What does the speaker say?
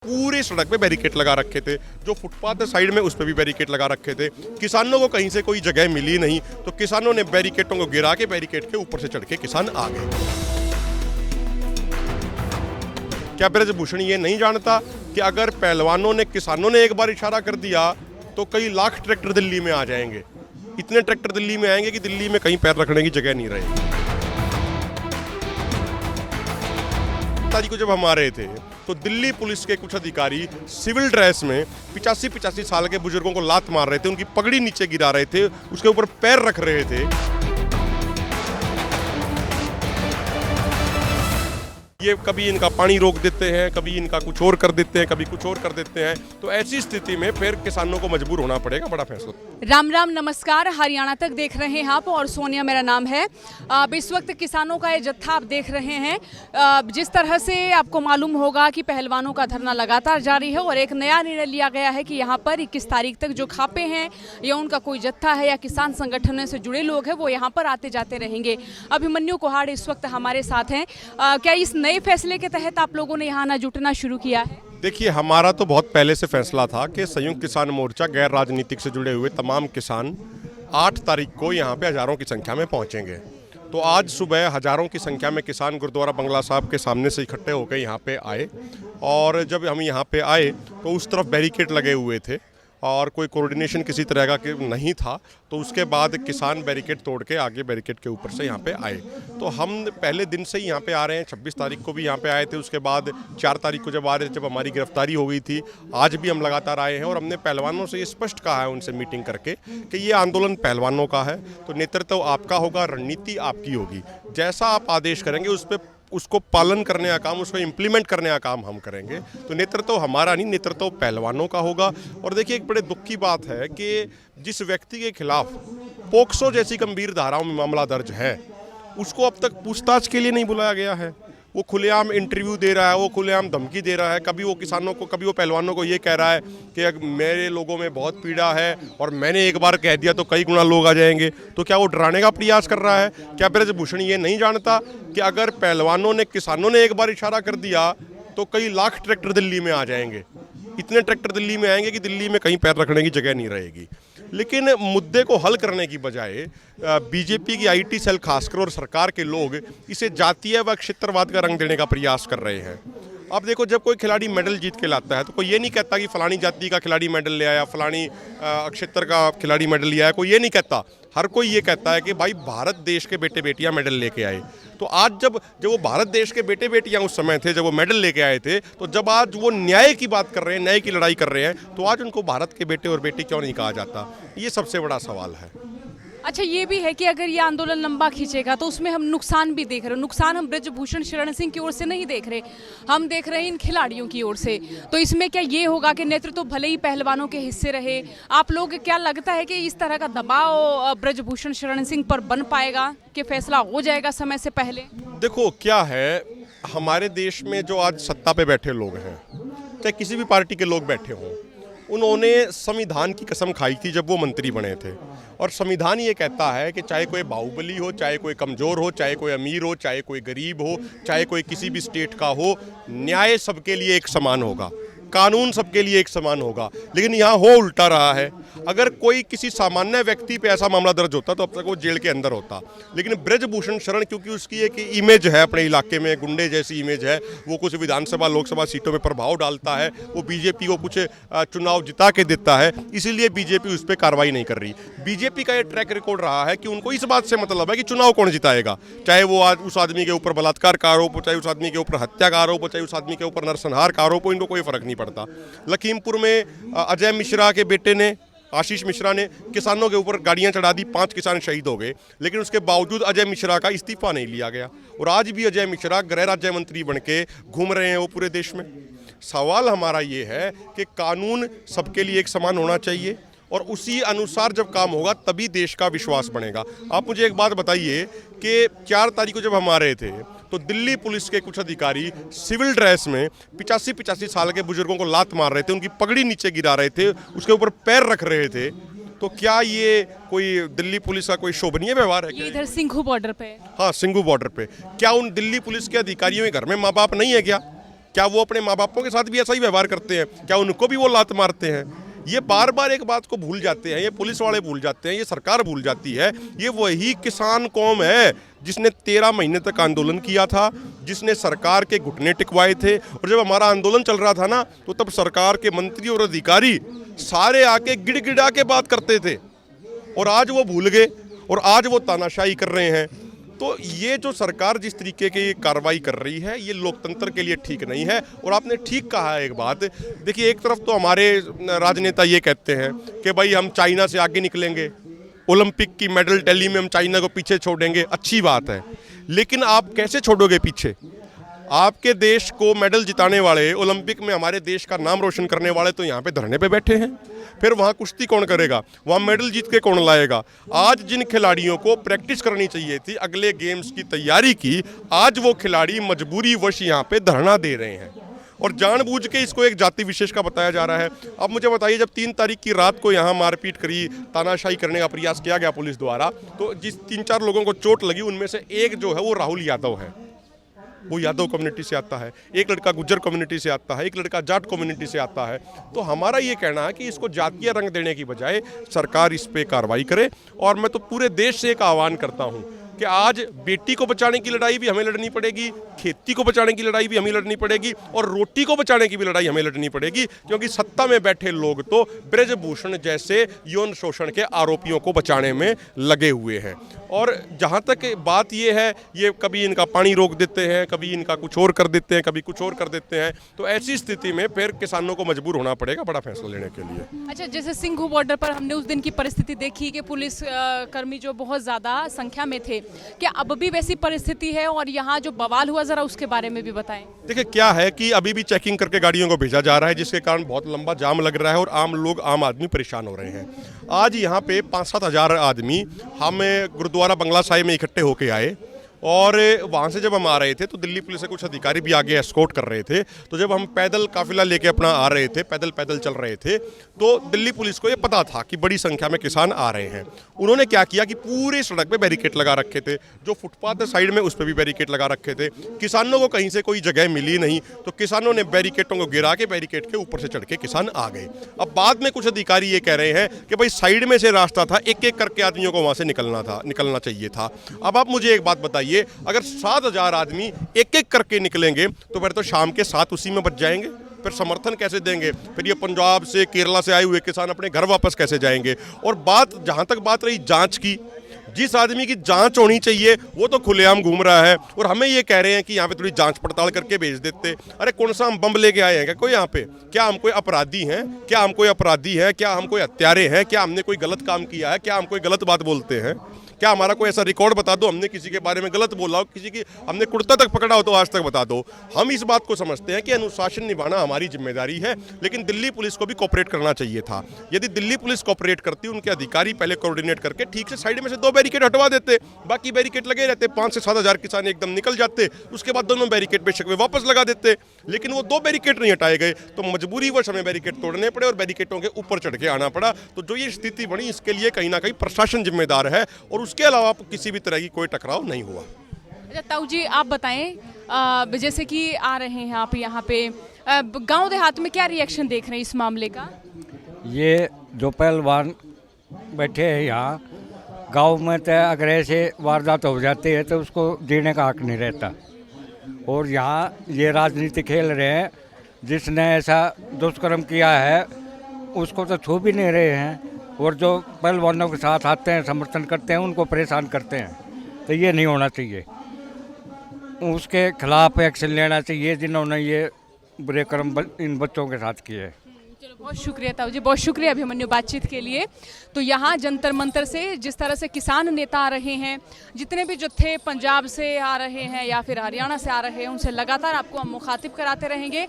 पूरी सड़क पे बैरिकेड लगा रखे थे, जो फुटपाथ साइड में उस पर भी बैरिकेड लगा रखे थे। किसानों को कहीं से कोई जगह मिली नहीं तो किसानों ने बैरिकेडों को गिरा के बैरिकेड के ऊपर से चढ़ के किसान आ गए। क्या ब्रजभूषण ये नहीं जानता कि अगर पहलवानों ने किसानों ने एक बार इशारा कर दिया तो कई लाख ट्रैक्टर दिल्ली में आ जाएंगे। इतने ट्रैक्टर दिल्ली में आएंगे कि दिल्ली में कहीं पैर रखने की जगह नहीं रहेगी। तारीख को जब हम आ रहे थे तो दिल्ली पुलिस के कुछ अधिकारी सिविल ड्रेस में 85 साल के बुजुर्गों को लात मार रहे थे, उनकी पगड़ी नीचे गिरा रहे थे, उसके ऊपर पैर रख रहे थे। ये कभी इनका पानी रोक देते हैं, कभी इनका कुछ और कर देते हैं, कभी कुछ और कर देते हैं। तो ऐसी स्थिति में फिर किसानों को मजबूर होना पड़ेगा। बड़ा फैसला। राम राम नमस्कार, हरियाणा तक देख रहे हैं आप और सोनिया मेरा नाम है। अब इस वक्त किसानों का ये जत्था आप देख रहे हैं। जिस तरह से आपको मालूम होगा कि पहलवानों का धरना लगातार जारी है और एक नया निर्णय लिया गया है कि यहाँ पर 21 तारीख तक जो खापे हैं या उनका कोई जत्था है या किसान संगठनों से जुड़े लोग हैं वो यहाँ पर आते जाते रहेंगे। अभिमन्यु कोहाड़ इस वक्त हमारे साथ हैं। क्या इस नए फैसले के तहत आप लोगों ने यहाँ आना जुटना शुरू किया है? देखिए, हमारा तो बहुत पहले से फैसला था कि संयुक्त किसान मोर्चा गैर राजनीतिक से जुड़े हुए तमाम किसान 8 तारीख को यहाँ पे हज़ारों की संख्या में पहुँचेंगे। तो आज सुबह हज़ारों की संख्या में किसान गुरुद्वारा बंगला साहब के सामने से इकट्ठे होकर यहाँ पे आए और जब हम यहाँ पे आए तो उस तरफ बैरिकेड लगे हुए थे और कोई कोऑर्डिनेशन किसी तरह का नहीं था। तो उसके बाद किसान बैरिकेड तोड़ के आगे बैरिकेड के ऊपर से यहाँ पे आए। तो हम पहले दिन से ही यहाँ पे आ रहे हैं। 26 तारीख को भी यहाँ पे आए थे, उसके बाद 4 तारीख को जब आ रहे थे जब हमारी गिरफ्तारी हो गई थी। आज भी हम लगातार आए हैं और हमने पहलवानों से ये स्पष्ट कहा है उनसे मीटिंग करके कि ये आंदोलन पहलवानों का है, तो नेतृत्व आपका होगा, रणनीति आपकी होगी। जैसा आप आदेश करेंगे उस पर उसको पालन करने का काम, उसको इम्प्लीमेंट करने का काम हम करेंगे। तो नेतृत्व हमारा नहीं, नेतृत्व पहलवानों का होगा। और देखिए, एक बड़े दुख की बात है कि जिस व्यक्ति के खिलाफ पोक्सो जैसी गंभीर धाराओं में मामला दर्ज है उसको अब तक पूछताछ के लिए नहीं बुलाया गया है। वो खुलेआम इंटरव्यू दे रहा है, वो खुलेआम धमकी दे रहा है। कभी वो किसानों को, कभी वो पहलवानों को ये कह रहा है कि मेरे लोगों में बहुत पीड़ा है और मैंने एक बार कह दिया तो कई गुना लोग आ जाएंगे। तो क्या वो डराने का प्रयास कर रहा है? क्या ब्रजभूषण ये नहीं जानता कि अगर पहलवानों ने, किसानों ने एक बार इशारा कर दिया तो कई लाख ट्रैक्टर दिल्ली में आ जाएंगे। इतने ट्रैक्टर दिल्ली में आएंगे कि दिल्ली में कहीं पैर रखने की जगह नहीं रहेगी। लेकिन मुद्दे को हल करने की बजाय बीजेपी की आईटी सेल खासकर और सरकार के लोग इसे जातीय व क्षेत्रवाद का रंग देने का प्रयास कर रहे हैं। अब देखो, जब कोई खिलाड़ी मेडल जीत के लाता है तो कोई ये नहीं कहता कि फलानी जाति का खिलाड़ी मेडल ले आया, फलानी क्षेत्र का खिलाड़ी मेडल ले आया। कोई ये नहीं कहता। हर कोई ये कहता है कि भाई भारत देश के बेटे बेटियां मेडल लेके आए। तो आज जब वो भारत देश के बेटे बेटियां उस समय थे जब वो मेडल लेके आए थे, तो जब आज वो न्याय की बात कर रहे हैं, न्याय की लड़ाई कर रहे हैं, तो आज उनको भारत के बेटे और बेटी क्यों नहीं कहा जाता? ये सबसे बड़ा सवाल है। अच्छा, ये भी है कि अगर ये आंदोलन लंबा खींचेगा तो उसमें हम नुकसान भी देख रहे हैं। नुकसान हम ब्रजभूषण शरण सिंह की ओर से नहीं देख रहे, हम देख रहे हैं इन खिलाड़ियों की ओर से। तो इसमें क्या ये होगा कि नेतृत्व भले ही पहलवानों के हिस्से रहे, आप लोग क्या लगता है कि इस तरह का दबाव ब्रजभूषण शरण सिंह पर बन पाएगा कि फैसला हो जाएगा समय से पहले? देखो, क्या है, हमारे देश में जो आज सत्ता पे बैठे लोग हैं, चाहे किसी भी पार्टी के लोग बैठे हों, उन्होंने संविधान की कसम खाई थी जब वो मंत्री बने थे। और संविधान ये कहता है कि चाहे कोई बाहुबली हो, चाहे कोई कमज़ोर हो, चाहे कोई अमीर हो, चाहे कोई गरीब हो, चाहे कोई किसी भी स्टेट का हो, न्याय सबके लिए एक समान होगा, कानून सबके लिए एक समान होगा। लेकिन यहाँ हो उल्टा रहा है। अगर कोई किसी सामान्य व्यक्ति पे ऐसा मामला दर्ज होता तो अब तक वो जेल के अंदर होता। लेकिन ब्रजभूषण शरण, क्योंकि उसकी एक इमेज है अपने इलाके में, गुंडे जैसी इमेज है, वो कुछ विधानसभा लोकसभा सीटों में प्रभाव डालता है, वो बीजेपी को कुछ चुनाव जिता के देता है, इसीलिए बीजेपी उस पर कार्रवाई नहीं कर रही। बीजेपी का ये ट्रैक रिकॉर्ड रहा है कि उनको इस बात से मतलब है कि चुनाव कौन जिताएगा, चाहे वो आज उस आदमी के ऊपर बलात्कार का आरोप हो, चाहे उस आदमी के ऊपर हत्या का आरोप हो, चाहे उस आदमी के ऊपर नरसंहार का आरोप हो, इनको कोई फर्क नहीं पड़ता। लखीमपुर में अजय मिश्रा के बेटे ने, आशीष मिश्रा ने किसानों के ऊपर गाड़ियां चढ़ा दी, 5 किसान शहीद हो गए, लेकिन उसके बावजूद अजय मिश्रा का इस्तीफा नहीं लिया गया। और आज भी अजय मिश्रा गृह राज्य मंत्री बन के घूम रहे हैं वो पूरे देश में। सवाल हमारा ये है कि कानून सबके लिए एक समान होना चाहिए और उसी अनुसार जब काम होगा तभी देश का विश्वास बनेगा। आप मुझे एक बात बताइए कि 4 तारीख को जब हम आ रहे थे तो दिल्ली पुलिस के कुछ अधिकारी सिविल ड्रेस में 85 साल के बुजुर्गों को लात मार रहे थे, उनकी पगड़ी नीचे गिरा रहे थे, उसके ऊपर पैर रख रहे थे। तो क्या ये कोई दिल्ली पुलिस का कोई शोभनीय व्यवहार है? इधर सिंघू बॉर्डर पे। हाँ, सिंघू बॉर्डर पे। क्या उन दिल्ली पुलिस के अधिकारियों के घर में माँ बाप नहीं है क्या? क्या वो अपने माँ बापों के साथ भी ऐसा ही व्यवहार करते हैं? क्या उनको भी वो लात मारते हैं? ये बार बार एक बात को भूल जाते हैं, ये पुलिस वाले भूल जाते हैं, ये सरकार भूल जाती है। ये वही किसान कौम है जिसने 13 महीने तक आंदोलन किया था, जिसने सरकार के घुटने टिकवाए थे। और जब हमारा आंदोलन चल रहा था ना, तो तब सरकार के मंत्री और अधिकारी सारे आके गिड़गिड़ा के बात करते थे, और आज वो भूल गए और आज वो तानाशाही कर रहे हैं। तो ये जो सरकार जिस तरीके की कार्रवाई कर रही है, ये लोकतंत्र के लिए ठीक नहीं है। और आपने ठीक कहा है एक बात, देखिए एक तरफ तो हमारे राजनेता ये कहते हैं कि भाई हम चाइना से आगे निकलेंगे, ओलंपिक की मेडल टैली में हम चाइना को पीछे छोड़ेंगे, अच्छी बात है। लेकिन आप कैसे छोड़ोगे पीछे? आपके देश को मेडल जिताने वाले, ओलंपिक में हमारे देश का नाम रोशन करने वाले तो यहाँ पे धरने पे बैठे हैं। फिर वहाँ कुश्ती कौन करेगा? वहाँ मेडल जीत के कौन लाएगा? आज जिन खिलाड़ियों को प्रैक्टिस करनी चाहिए थी, अगले गेम्स की तैयारी की, आज वो खिलाड़ी मजबूरी वश यहाँ पे धरना दे रहे हैं और जानबूझ के इसको एक जाति विशेष का बताया जा रहा है। अब मुझे बताइए, जब 3 तारीख की रात को यहाँ मारपीट करी, तानाशाही करने का प्रयास किया गया पुलिस द्वारा, तो जिस 3-4 लोगों को चोट लगी उनमें से एक जो है वो राहुल यादव है, वो यादव कम्युनिटी से आता है, एक लड़का गुज्जर कम्युनिटी से आता है, एक लड़का जाट कम्युनिटी से आता है। तो हमारा ये कहना है कि इसको जातीय रंग देने की बजाय सरकार इस पे कार्रवाई करे। और मैं तो पूरे देश से एक आह्वान करता हूँ कि आज बेटी को बचाने की लड़ाई भी हमें लड़नी पड़ेगी, खेती को बचाने की लड़ाई भी हमें लड़नी पड़ेगी, और रोटी को बचाने की भी लड़ाई हमें लड़नी पड़ेगी, क्योंकि सत्ता में बैठे लोग तो ब्रजभूषण जैसे यौन शोषण के आरोपियों को बचाने में लगे हुए हैं। और जहाँ तक बात ये है, ये कभी इनका पानी रोक देते हैं, कभी इनका कुछ और कर देते हैं, कभी कुछ और कर देते हैं। तो ऐसी स्थिति में फिर किसानों को मजबूर होना पड़ेगा बड़ा फैसला लेने के लिए। अच्छा, जैसे सिंघू बॉर्डर पर हमने उस दिन की परिस्थिति देखी कि पुलिस कर्मी जो बहुत ज़्यादा संख्या में थे, क्या अब भी वैसी परिस्थिति है? और यहाँ जो बवाल हुआ, ज़रा उसके बारे में भी बताएं। देखिए क्या है कि अभी भी चेकिंग करके गाड़ियों को भेजा जा रहा है, जिसके कारण बहुत लंबा जाम लग रहा है और आम आदमी परेशान हो रहे हैं। आज यहाँ पे 5-7 हज़ार आदमी हम गुरुद्वारा बंगला साहिब में इकट्ठे होके आए, और वहाँ से जब हम आ रहे थे तो दिल्ली पुलिस के कुछ अधिकारी भी आगे एस्कॉर्ट कर रहे थे। तो जब हम पैदल काफिला लेके अपना आ रहे थे, पैदल चल रहे थे, तो दिल्ली पुलिस को ये पता था कि बड़ी संख्या में किसान आ रहे हैं। उन्होंने क्या किया कि पूरी सड़क पे बैरिकेड लगा रखे थे, जो फुटपाथ साइड में उस पर भी बैरिकेड लगा रखे थे। किसानों को कहीं से कोई जगह मिली नहीं, तो किसानों ने बैरिकेडों को गिरा के बैरिकेड के ऊपर से चढ़ के किसान आ गए। अब बाद में कुछ अधिकारी ये कह रहे हैं कि भाई साइड में से रास्ता था, एक एक करके आदमियों को वहाँ से निकलना चाहिए था। अब आप मुझे एक बात बताइए, अगर 7,000 आदमी एक एक करके निकलेंगे तो फिर तो शाम के 7 उसी में बच जाएंगे, फिर समर्थन कैसे देंगे? फिर ये पंजाब से, केरला से आए हुए किसान अपने घर वापस कैसे जाएंगे? और जहां तक बात रही जांच की, जिस आदमी की जांच होनी चाहिए वो तो खुलेआम घूम रहा है, और हमें ये कह रहे हैं कि यहाँ पे थोड़ी जांच पड़ताल करके भेज देते। अरे कौन सा हम बम लेके आए हैं क्या कोई यहाँ पे? क्या हम कोई अपराधी हैं? क्या हम कोई हत्यारे हैं? क्या हमने कोई गलत काम किया है? क्या हम कोई गलत बात बोलते हैं? क्या हमारा कोई ऐसा रिकॉर्ड बता दो, हमने किसी के बारे में गलत बोला हो, किसी की हमने कुर्ता तक पकड़ा हो तो आज तक बता दो। हम इस बात को समझते हैं कि अनुशासन निभाना हमारी जिम्मेदारी है, लेकिन दिल्ली पुलिस को भी कोऑपरेट करना चाहिए था। यदि दिल्ली पुलिस कोऑपरेट करती, उनके अधिकारी पहले कोऑर्डिनेट करके ठीक से साइड में से 2 बैरिकेड हटवा देते, बाकी बैरिकेड लगे रहते, 5 से 7 हज़ार किसान एकदम निकल जाते, उसके बाद दोनों बैरिकेड पे शिकवे वापस लगा देते। लेकिन वो 2 बैरिकेड नहीं हटाए गए, तो मजबूरीवश हमें बैरिकेड तोड़ने पड़े और बैरिकेडों के ऊपर चढ़ के आना पड़ा। तो जो ये स्थिति बनी, इसके लिए कहीं ना कहीं प्रशासन जिम्मेदार है, और उसके अलावा किसी भी तरह की कोई टकराव नहीं हुआ। अच्छा ताऊ जी, आप बताएं, जैसे कि आ रहे हैं आप यहाँ पे, गांव देहात में क्या रिएक्शन देख रहे हैं इस मामले का? ये जो पहलवान बैठे हैं यहाँ, गांव में तो अगर ऐसे वारदात हो जाती है तो उसको जीने का हक नहीं रहता, और यहाँ ये राजनीति खेल रहे हैं। जिसने ऐसा दुष्कर्म किया है उसको तो छू भी नहीं रहे हैं, और जो पहलवानों के साथ आते हैं, समर्थन करते हैं, उनको परेशान करते हैं। तो ये नहीं होना चाहिए, उसके खिलाफ एक्शन लेना चाहिए जिन्होंने ये बुरे कर्म इन बच्चों के साथ किए। चलो, बहुत शुक्रिया ताऊ जी, बहुत शुक्रिया अभिमन्यु बातचीत के लिए। तो यहाँ जंतर मंतर से जिस तरह से किसान नेता आ रहे हैं, जितने भी जत्थे पंजाब से आ रहे हैं या फिर हरियाणा से आ रहे हैं, उनसे लगातार आपको हम मुखातिब कराते रहेंगे।